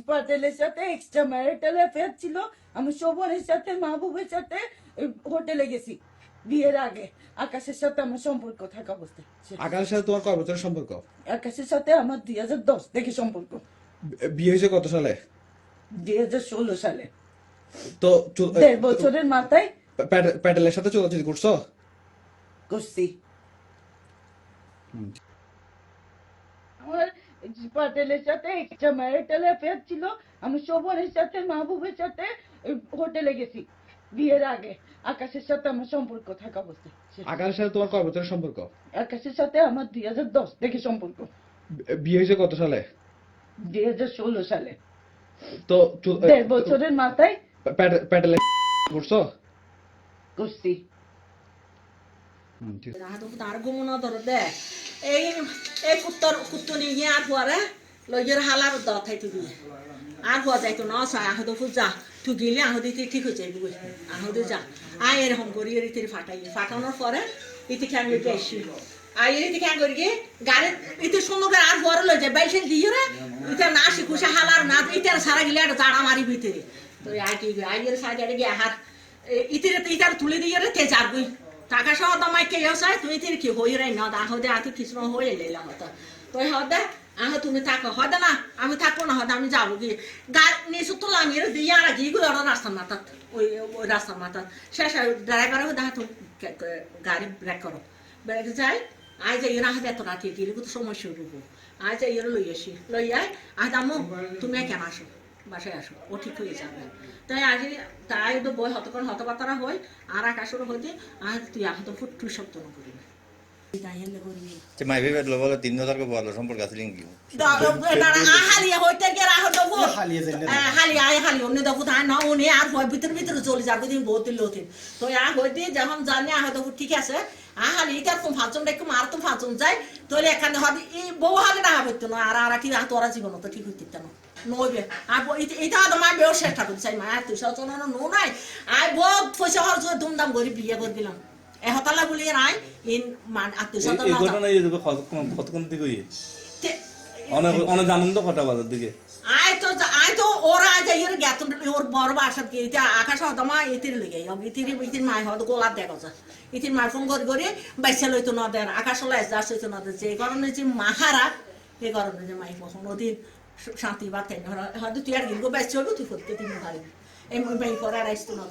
পাটেলের সাথে extra marital affair ছিল। আমি শোভনের সাথে মাহবুবের সাথে হোটেলে গেছি বিয়ের আগে। আকাশের সাথে আমার সম্পর্ক থাকা অবস্থায়। আকাশের সাথে তোমার কয় বছরের সম্পর্ক? আকাশের সাথে আমার 2010 থেকে সম্পর্ক। বিয়ে হয়েছে কত সালে? 2016 সালে। তো 1.5 বছরের মাথায় প্যাটেলের সাথে চোদাচুদি করছো? করছি। আমার পাটেলের সাথে এক্সট্রা ম্যারিটাল অ্যাফেয়ার ছিল। আমি শোভনের সাথে মাহবুবের সাথে হোটেলে গেছি বিয়ের আগে। আকাশের সাথে আমার সম্পর্ক থাকা অবস্থায়। আকাশের সাথে তোমার কয় বছরের সম্পর্ক? আকাশের সাথে আমার 2010 থেকে সম্পর্ক। বিয়ে হয়েছে কত সালে? 2016 সালে। তো 1.5 বছরের মাথায় প্যাটেলের করছো? করছি। ঠিক আছে। রাহাতো তার গুমনা ধরে দে এই এই কুত্তনি গিয়ে আর পরে লইয়ের হালার দ থাই তুই আর হওয়া যাইতো না সাই আহতো পূজা তুই গেলে আহদি ঠিক হয়ে যাইবি আহদি যা আয় এরকম করি এর ইতির ফাটানোর পরে ইতি খেয়াল করতে আসি আয় এর ইতি খেয়াল করি গিয়ে গাড়ি ইতি সুন্দর আর পরে লই যায় বাইসেন দিয়ে রে ইতা না শিখুসে হালার না ইতার সারা গেলে একটা জাড়া মারি ভিতরে তো আয় কি আয়ের সাইডে গিয়ে হাত ইতার তুলে দিয়ে রে তে যাবই টাকা সহ তোমায় কে চাই তুই তির কি হই রে না আহদে আতি কিছু হয়ে লেলা হতো তুই হদে আহ তুমি থাকো হদে না আমি থাকবো না হদে আমি যাবো কি গাড়ি নিচু তুললাম এর দিয়ে আর কি ওই রাস্তার মাথাত ওই রাস্তার মাথাত শেষ ড্রাইভার দেখা তুমি গাড়ি ব্রেক করো ব্রেক যাই আই যাই এর আহদে এত রাতে গেলে তো সমস্যা রুবো আই যাই এর লই আসি লই আয় আহ দামো তুমি কেন আসো বাসায় আসো ও ঠিক হয়ে যাবে তাই আজ তাই তো বই হতক্ষণ হতবার্তারা হয় আর আকাশের হইতে আর তুই আহত ফুটু শব্দ না করিবি মাই ভেবে বলে 3000 কো বলো সম্পর্ক আছে লিঙ্কি হালিয়া হইতে গেরা হত বো হালিয়া আয় হালি অন্য দবু তাই না উনি আর হয় ভিতরে চলে যাবে দিন বহুত লোতে তো আ হইতে যখন জানি আহত ঠিক আছে হালি এটা তুমি ফাঁচন দেখো মার তো ফাঁচন যাই তোলে এখানে হবে এই বউ হালে না হইতো না আর কি তোরা জীবন তো ঠিক হইতে না নইবে আর এটা তো মাই বেও চেষ্টা করতে চাই মা তুই সচন নো নাই আই বহুত পয়সা খরচ ধুমধাম করে বিয়ে করে দিলাম এহতালা বলি নাই ইন মান আত্মীয় স্বজন এই ঘটনা এই যে কতক্ষণ দিকে অনেক আনন্দ কটা বাজার দিকে আই তো ওরা আজ এর জ্ঞাত ওর বড় বাসা কি এটা আকাশ হতমা ইতির লগে ইতির মাই হদ গোলাপ দেখা যায় ইতির মাই ফোন করে বাইসা লইতো না দেন আকাশ লাই যাস হইতো না যে কারণে যে মাহারা এই কারণে যে মাই কখন ওদিন শান্তি বাতাই হয়তো তুই আর গিয়ে বাইস চলবো তুই করতে তিন ভাই এই মাই করে আর আসতো না